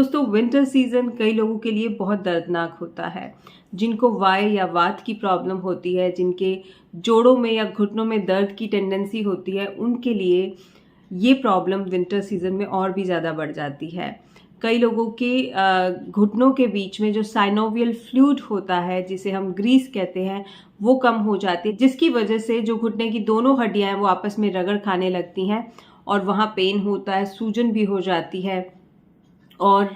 दोस्तों winter season कई लोगों के लिए बहुत दर्दनाक होता है। जिनको वाय या वात की प्रॉब्लम होती है, जिनके जोड़ों में या घुटनों में दर्द की टेंडेंसी होती है, उनके लिए ये प्रॉब्लम विंटर सीजन में और भी ज़्यादा बढ़ जाती है। कई लोगों के घुटनों के बीच में जो साइनोवियल फ्लूइड होता है, जिसे हम ग्रीस कहते हैं, वो कम हो जाती है, जिसकी वजह से जो घुटने की दोनों हड्डियां हैं वो आपस में रगड़ खाने लगती हैं और वहाँ पेन होता है, सूजन भी हो जाती है और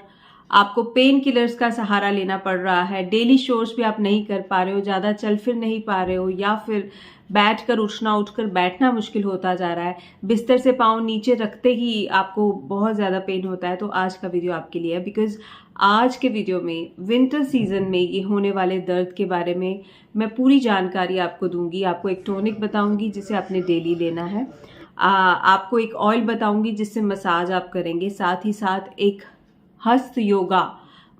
आपको पेन किलर्स का सहारा लेना पड़ रहा है। डेली शोर्स भी आप नहीं कर पा रहे हो, ज़्यादा चल फिर नहीं पा रहे हो, या फिर बैठकर उठकर बैठना मुश्किल होता जा रहा है। बिस्तर से पाँव नीचे रखते ही आपको बहुत ज़्यादा पेन होता है। तो आज का वीडियो आपके लिए है, बिकॉज आज के वीडियो में विंटर सीजन में ये होने वाले दर्द के बारे में मैं पूरी जानकारी आपको दूंगी। आपको एक टॉनिक बताऊंगी जिसे आपने डेली लेना है। आपको एक ऑयल बताऊंगी जिससे मसाज आप करेंगे। साथ ही साथ एक हस्त योगा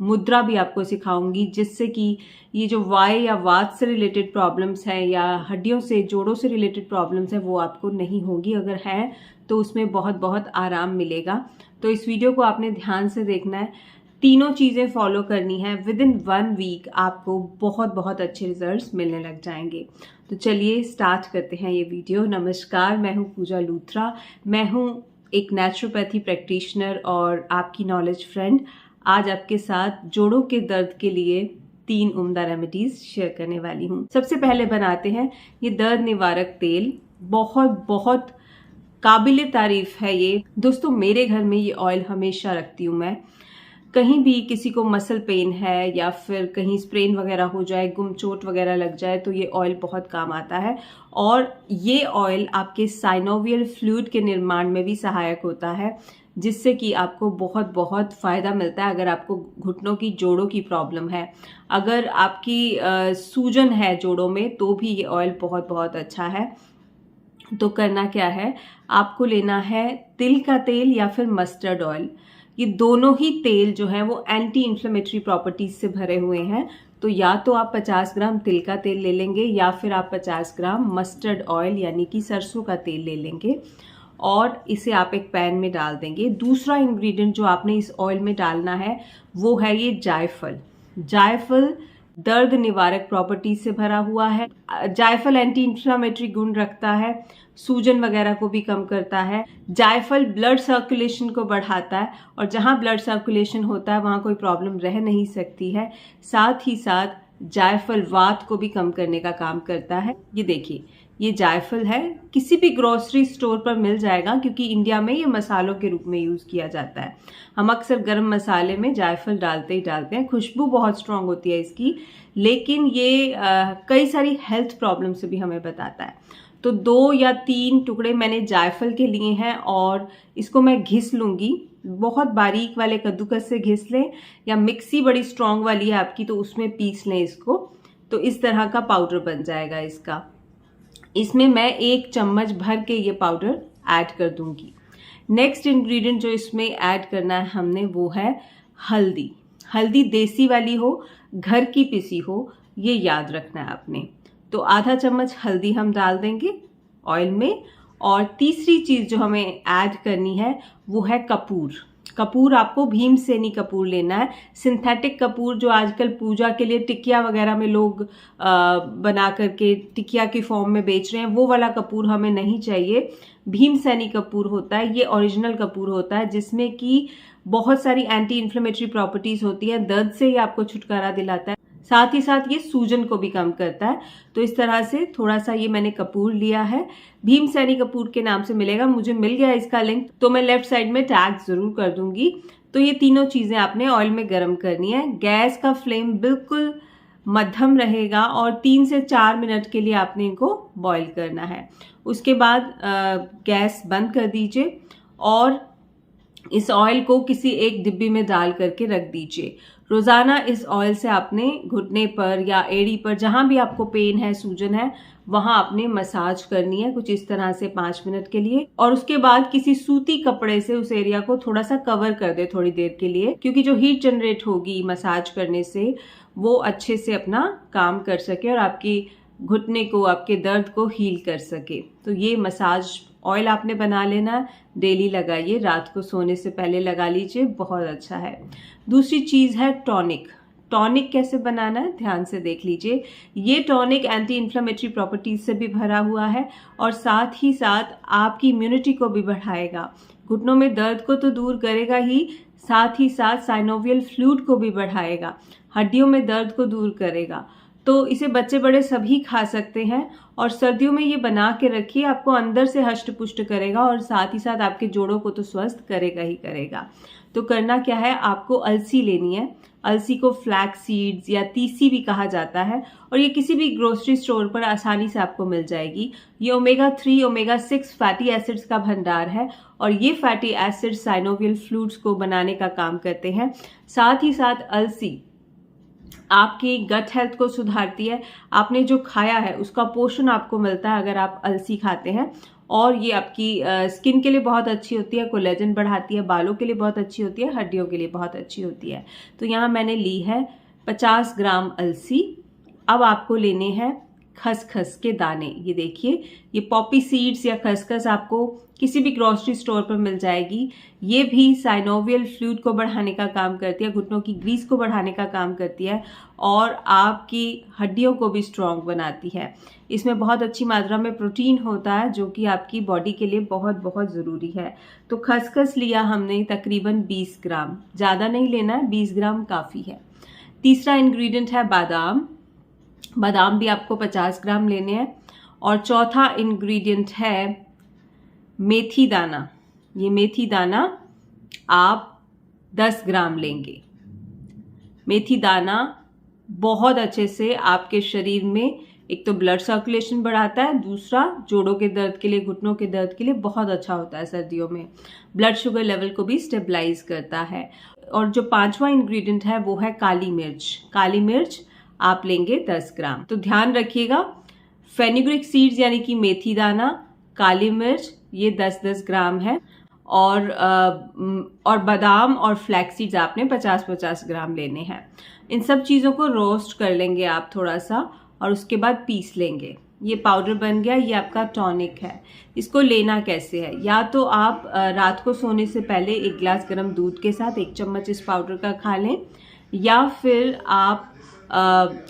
मुद्रा भी आपको सिखाऊंगी, जिससे कि ये जो वाय या वात से रिलेटेड प्रॉब्लम्स हैं या हड्डियों से जोड़ों से रिलेटेड प्रॉब्लम्स हैं वो आपको नहीं होगी। अगर हैं तो उसमें बहुत बहुत आराम मिलेगा। तो इस वीडियो को आपने ध्यान से देखना है, तीनों चीज़ें फॉलो करनी है। विद इन 1 वीक आपको बहुत बहुत अच्छे रिजल्ट्स मिलने लग जाएंगे। तो चलिए स्टार्ट करते हैं ये वीडियो। नमस्कार, मैं हूँ पूजा लूथरा। मैं हूँ एक नेचुरोपैथी प्रैक्टिशनर और आपकी नॉलेज फ्रेंड। आज आपके साथ जोड़ों के दर्द के लिए 3 उम्दा रेमेडीज शेयर करने वाली हूँ। सबसे पहले बनाते हैं ये दर्द निवारक तेल। बहुत बहुत काबिले तारीफ है ये। दोस्तों मेरे घर में ये ऑयल हमेशा रखती हूँ मैं। कहीं भी किसी को मसल पेन है या फिर कहीं स्प्रेन वगैरह हो जाए, गुम चोट वगैरह लग जाए, तो ये ऑयल बहुत काम आता है। और ये ऑयल आपके साइनोवियल फ्लूइड के निर्माण में भी सहायक होता है, जिससे कि आपको बहुत बहुत फ़ायदा मिलता है। अगर आपको घुटनों की जोड़ों की प्रॉब्लम है, अगर आपकी सूजन है जोड़ों में, तो भी ये ऑयल बहुत बहुत अच्छा है। तो करना क्या है, आपको लेना है तिल का तेल या फिर मस्टर्ड ऑयल। ये दोनों ही तेल जो है वो एंटी इन्फ्लेमेटरी प्रॉपर्टीज से भरे हुए हैं। तो या तो आप 50 ग्राम तिल का तेल ले लेंगे या फिर आप 50 ग्राम मस्टर्ड ऑयल यानी कि सरसों का तेल ले लेंगे और इसे आप एक पैन में डाल देंगे। दूसरा इंग्रेडिएंट जो आपने इस ऑयल में डालना है वो है ये जायफल। जायफल दर्द निवारक प्रॉपर्टीज से भरा हुआ है। जायफल एंटी इंफ्लेमेटरी गुण रखता है, सूजन वगैरह को भी कम करता है। जायफल ब्लड सर्कुलेशन को बढ़ाता है और जहां ब्लड सर्कुलेशन होता है वहां कोई प्रॉब्लम रह नहीं सकती है। साथ ही साथ जायफल वात को भी कम करने का काम करता है। ये देखिए, ये जायफल है, किसी भी ग्रोसरी स्टोर पर मिल जाएगा, क्योंकि इंडिया में ये मसालों के रूप में यूज किया जाता है। हम अक्सर गरम मसाले में जायफल डालते ही डालते हैं। खुशबू बहुत स्ट्रांग होती है इसकी, लेकिन ये कई सारी हेल्थ प्रॉब्लम से भी हमें बताता है। तो 2 या 3 टुकड़े मैंने जायफल के लिए हैं और इसको मैं घिस लूंगी। बहुत बारीक वाले कद्दूकस से घिस लें या मिक्सी बड़ी स्ट्रांग वाली है आपकी तो उसमें पीस लें इसको। तो इस तरह का पाउडर बन जाएगा इसका। इसमें मैं 1 चम्मच भर के ये पाउडर ऐड कर दूंगी। नेक्स्ट इंग्रेडिएंट जो इसमें ऐड करना है हमने वो है हल्दी। हल्दी देसी वाली हो, घर की पिसी हो, ये याद रखना है आपने। तो आधा चम्मच हल्दी हम डाल देंगे ऑयल में। और तीसरी चीज जो हमें ऐड करनी है वो है कपूर। कपूर आपको भीमसेनी कपूर लेना है। सिंथेटिक कपूर जो आजकल पूजा के लिए टिकिया वगैरह में लोग बना करके टिकिया की फॉर्म में बेच रहे हैं, वो वाला कपूर हमें नहीं चाहिए। भीमसेनी कपूर होता है, ये ओरिजिनल कपूर होता है, जिसमें कि बहुत सारी एंटी इन्फ्लेमेटरी प्रॉपर्टीज होती है। दर्द से ही आपको छुटकारा दिलाता है, साथ ही साथ ये सूजन को भी कम करता है। तो इस तरह से थोड़ा सा ये मैंने कपूर लिया है, भीमसेनी कपूर के नाम से मिलेगा। मुझे मिल गया इसका लिंक, तो मैं लेफ्ट साइड में टैग जरूर कर दूंगी। तो ये तीनों चीजें आपने ऑयल में गर्म करनी है। गैस का फ्लेम बिल्कुल मध्यम रहेगा और 3 से 4 मिनट के लिए आपने इनको बॉईल करना है। उसके बाद गैस बंद कर दीजिए और इस ऑयल को किसी एक डिब्बी में डाल करके रख दीजिए। रोजाना इस ऑयल से आपने घुटने पर या एड़ी पर जहां भी आपको पेन है, सूजन है, वहां आपने मसाज करनी है कुछ इस तरह से 5 मिनट के लिए। और उसके बाद किसी सूती कपड़े से उस एरिया को थोड़ा सा कवर कर दे थोड़ी देर के लिए, क्योंकि जो हीट जनरेट होगी मसाज करने से वो अच्छे से अपना काम कर सके और आपकी घुटने को, आपके दर्द को हील कर सके। तो ये मसाज ऑयल आपने बना लेना, डेली लगाइए, रात को सोने से पहले लगा लीजिए, बहुत अच्छा है। दूसरी चीज है टॉनिक। टॉनिक कैसे बनाना है ध्यान से देख लीजिए। ये टॉनिक एंटी इन्फ्लेमेटरी प्रॉपर्टीज से भी भरा हुआ है और साथ ही साथ आपकी इम्यूनिटी को भी बढ़ाएगा। घुटनों में दर्द को तो दूर करेगा ही, साथ ही साथ साइनोवियल फ्लूइड को भी बढ़ाएगा, हड्डियों में दर्द को दूर करेगा। तो इसे बच्चे बड़े सभी खा सकते हैं और सर्दियों में ये बना के रखिए, आपको अंदर से हष्ट पुष्ट करेगा और साथ ही साथ आपके जोड़ों को तो स्वस्थ करेगा ही करेगा। तो करना क्या है, आपको अलसी लेनी है। अलसी को फ्लैक्स सीड्स या तीसी भी कहा जाता है और ये किसी भी ग्रोसरी स्टोर पर आसानी से आपको मिल जाएगी। ये ओमेगा 3 ओमेगा 6 फैटी एसिड्स का भंडार है और ये फैटी एसिड्स साइनोवियल फ्लूइड्स को बनाने का काम करते हैं। साथ ही साथ अलसी आपकी गट हेल्थ को सुधारती है। आपने जो खाया है उसका पोषण आपको मिलता है अगर आप अलसी खाते हैं, और ये आपकी स्किन के लिए बहुत अच्छी होती है, कोलेजन बढ़ाती है, बालों के लिए बहुत अच्छी होती है, हड्डियों के लिए बहुत अच्छी होती है। तो यहाँ मैंने ली है 50 ग्राम अलसी। अब आपको लेने हैं खसखस के दाने। ये देखिए, ये पॉपी सीड्स या खसखस आपको किसी भी ग्रोसरी स्टोर पर मिल जाएगी। ये भी साइनोवियल फ्लूइड को बढ़ाने का काम करती है, घुटनों की ग्रीस को बढ़ाने का काम करती है और आपकी हड्डियों को भी स्ट्रॉन्ग बनाती है। इसमें बहुत अच्छी मात्रा में प्रोटीन होता है जो कि आपकी बॉडी के लिए बहुत बहुत ज़रूरी है। तो खसखस लिया हमने तकरीबन 20 ग्राम, ज़्यादा नहीं लेना है, 20 ग्राम काफ़ी है। तीसरा इंग्रेडिएंट है बादाम। बादाम भी आपको 50 ग्राम लेने हैं। और चौथा इंग्रेडिएंट है मेथी दाना। ये मेथी दाना आप 10 ग्राम लेंगे। मेथी दाना बहुत अच्छे से आपके शरीर में एक तो ब्लड सर्कुलेशन बढ़ाता है, दूसरा जोड़ों के दर्द के लिए, घुटनों के दर्द के लिए बहुत अच्छा होता है सर्दियों में। ब्लड शुगर लेवल को भी स्टेबलाइज करता है। और जो पांचवा इंग्रेडिएंट है वो है काली मिर्च। काली मिर्च आप लेंगे 10 ग्राम। तो ध्यान रखिएगा, फेनुग्रीक सीड्स यानी कि मेथी दाना, काली मिर्च ये 10-10 ग्राम है और बादाम और फ्लैक्स सीड्स आपने 50-50 ग्राम लेने हैं। इन सब चीज़ों को रोस्ट कर लेंगे आप थोड़ा सा और उसके बाद पीस लेंगे। ये पाउडर बन गया, ये आपका टॉनिक है। इसको लेना कैसे है, या तो आप रात को सोने से पहले 1 गिलास गर्म दूध के साथ 1 चम्मच इस पाउडर का खा लें, या फिर आप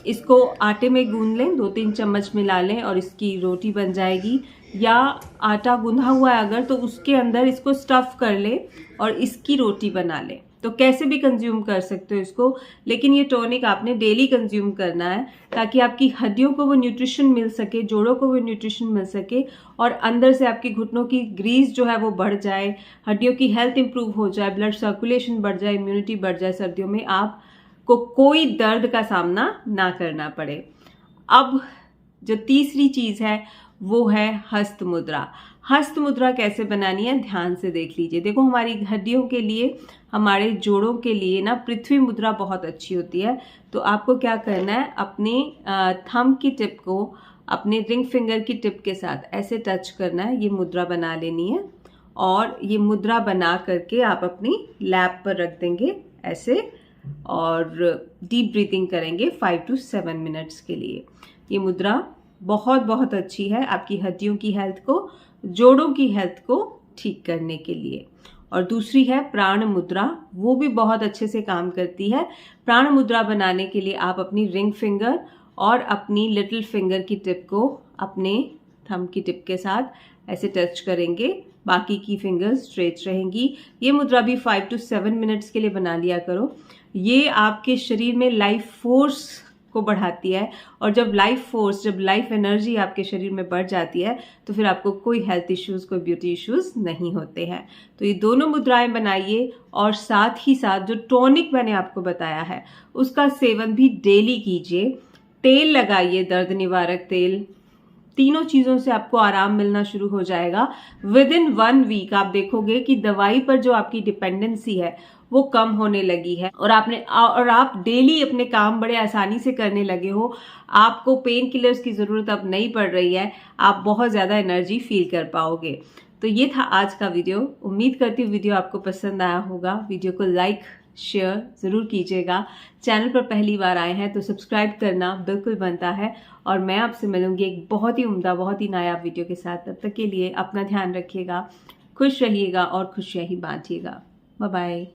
इसको आटे में गूंद लें, 2-3 चम्मच मिला लें और इसकी रोटी बन जाएगी। या आटा गूंधा हुआ है अगर, तो उसके अंदर इसको स्टफ कर ले और इसकी रोटी बना ले। तो कैसे भी कंज्यूम कर सकते हो इसको, लेकिन ये टॉनिक आपने डेली कंज्यूम करना है ताकि आपकी हड्डियों को वो न्यूट्रिशन मिल सके, जोड़ों को वो न्यूट्रिशन मिल सके और अंदर से आपकी घुटनों की ग्रीस जो है वो बढ़ जाए, हड्डियों की हेल्थ इंप्रूव हो जाए, ब्लड सर्कुलेशन बढ़ जाए, इम्यूनिटी बढ़ जाए, सर्दियों में आपको कोई दर्द का सामना ना करना पड़े। अब जो तीसरी चीज है वो है हस्त मुद्रा। हस्त मुद्रा कैसे बनानी है ध्यान से देख लीजिए। देखो, हमारी हड्डियों के लिए, हमारे जोड़ों के लिए ना पृथ्वी मुद्रा बहुत अच्छी होती है। तो आपको क्या करना है, अपने थंब की टिप को अपने रिंग फिंगर की टिप के साथ ऐसे टच करना है, ये मुद्रा बना लेनी है और ये मुद्रा बना करके आप अपनी लैप पर रख देंगे ऐसे और डीप ब्रीथिंग करेंगे 5 to 7 मिनट्स के लिए। ये मुद्रा बहुत बहुत अच्छी है आपकी हड्डियों की हेल्थ को, जोड़ों की हेल्थ को ठीक करने के लिए। और दूसरी है प्राण मुद्रा, वो भी बहुत अच्छे से काम करती है। प्राण मुद्रा बनाने के लिए आप अपनी रिंग फिंगर और अपनी लिटिल फिंगर की टिप को अपने थंब की टिप के साथ ऐसे टच करेंगे, बाकी की फिंगर्स स्ट्रेच रहेंगी। ये मुद्रा भी 5 to 7 मिनट्स के लिए बना लिया करो। ये आपके शरीर में लाइफ फोर्स को बढ़ाती है और जब लाइफ एनर्जी आपके शरीर में बढ़ जाती है तो फिर आपको कोई हेल्थ इश्यूज, कोई ब्यूटी इश्यूज नहीं होते हैं। तो ये दोनों मुद्राएं बनाइए और साथ ही साथ जो टॉनिक मैंने आपको बताया है उसका सेवन भी डेली कीजिए। तेल लगाइए, दर्द निवारक तेल। तीनों चीजों से आपको आराम मिलना शुरू हो जाएगा। विद इन 1 वीक आप देखोगे कि दवाई पर जो आपकी डिपेंडेंसी है वो कम होने लगी है और आप डेली अपने काम बड़े आसानी से करने लगे हो। आपको पेन किलर्स की जरूरत अब नहीं पड़ रही है, आप बहुत ज्यादा एनर्जी फील कर पाओगे। तो ये था आज का वीडियो। उम्मीद करती हूँ वीडियो आपको पसंद आया होगा। वीडियो को लाइक, शेयर ज़रूर कीजिएगा। चैनल पर पहली बार आए हैं तो सब्सक्राइब करना बिल्कुल बनता है। और मैं आपसे मिलूंगी एक बहुत ही उम्दा, बहुत ही नायाब वीडियो के साथ। तब तक के लिए अपना ध्यान रखिएगा, खुश रहिएगा और खुशियाँ ही बांटिएगा। Bye bye.